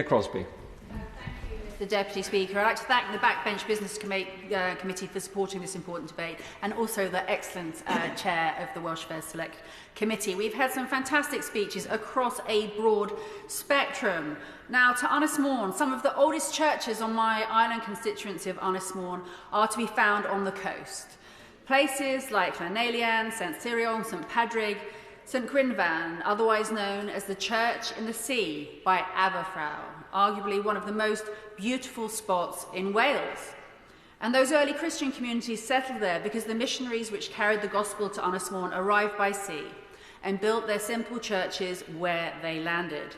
Crosby. The Deputy Speaker. I'd like to thank the Backbench Business Committee for supporting this important debate, and also the excellent Chair of the Welsh Affairs Select Committee. We've had some fantastic speeches across a broad spectrum. Now, to Ynys Môn, some of the oldest churches on my island constituency of Ynys Môn are to be found on the coast. Places like Llanelian, St Cyriol, St Padrig, St Gwynfan, otherwise known as the Church in the Sea by Aberfraw, arguably one of the most beautiful spots in Wales. And those early Christian communities settled there because the missionaries which carried the gospel to Ynys Môn arrived by sea and built their simple churches where they landed.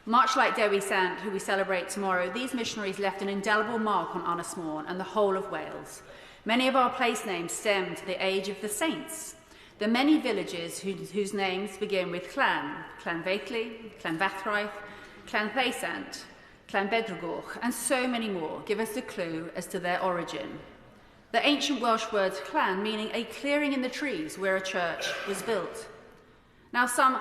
Much like Dewi Sant, who we celebrate tomorrow, these missionaries left an indelible mark on Ynys Môn and the whole of Wales. Many of our place names stem to the age of the saints. The many villages whose names begin with Llan, Llanfeitli, Llanfathraith, Llanfeisant, Llanbedrogwch, and so many more give us a clue as to their origin. The ancient Welsh word llan meaning a clearing in the trees where a church was built. Now, some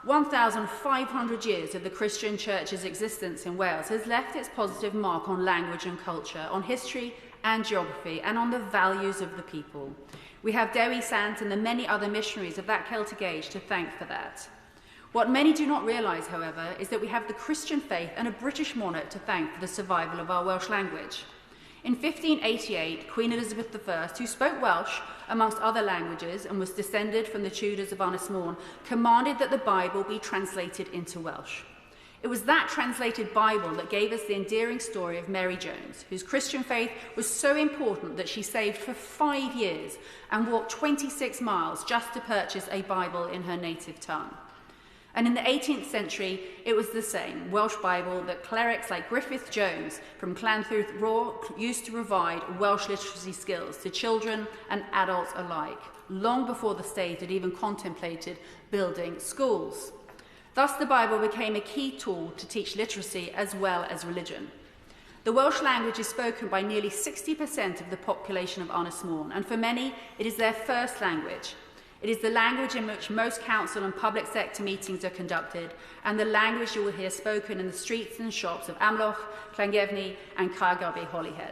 1,500 years of the Christian Church's existence in Wales has left its positive mark on language and culture, on history and geography, and on the values of the people. We have Dewi Sant and the many other missionaries of that Celtic age to thank for that. What many do not realise, however, is that we have the Christian faith and a British monarch to thank for the survival of our Welsh language. In 1588, Queen Elizabeth I, who spoke Welsh amongst other languages and was descended from the Tudors of Ynys Môn, commanded that the Bible be translated into Welsh. It was that translated Bible that gave us the endearing story of Mary Jones, whose Christian faith was so important that she saved for 5 years and walked 26 miles just to purchase a Bible in her native tongue. And in the 18th century, it was the same Welsh Bible that clerics like Griffith Jones from Llanthwrth Raw used to provide Welsh literacy skills to children and adults alike, long before the state had even contemplated building schools. Thus, the Bible became a key tool to teach literacy as well as religion. The Welsh language is spoken by nearly 60% of the population of Ynys Môn, and for many, it is their first language. It is the language in which most council and public sector meetings are conducted, and the language you will hear spoken in the streets and shops of Amlwch, Llangefni, and 𝗗𝗆𝗆.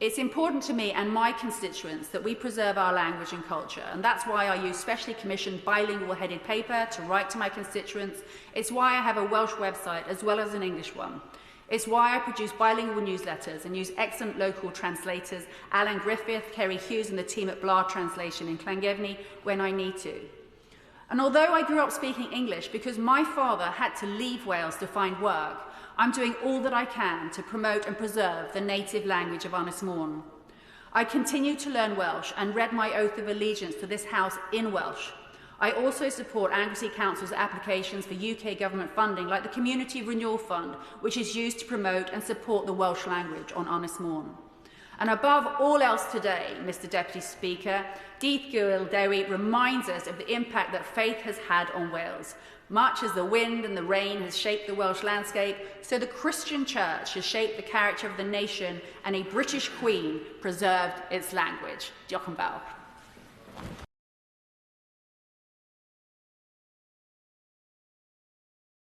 It's important to me and my constituents that we preserve our language and culture, and that's why I use specially commissioned bilingual headed paper to write to my constituents. It's why I have a Welsh website as well as an English one. It's why I produce bilingual newsletters and use excellent local translators, Alan Griffith, Kerry Hughes and the team at Blar Translation in Llangefni when I need to. And although I grew up speaking English because my father had to leave Wales to find work, I'm doing all that I can to promote and preserve the native language of Ynys Môn. I continue to learn Welsh and read my oath of allegiance to this House in Welsh. I also support Anglesey Council's applications for UK government funding like the Community Renewal Fund, which is used to promote and support the Welsh language on Ynys Môn. And above all else today, Mr Deputy Speaker, Dydd Gŵyl Dewi reminds us of the impact that faith has had on Wales. Much as the wind and the rain has shaped the Welsh landscape, so the Christian Church has shaped the character of the nation, and a British Queen preserved its language. Diolch yn fawr.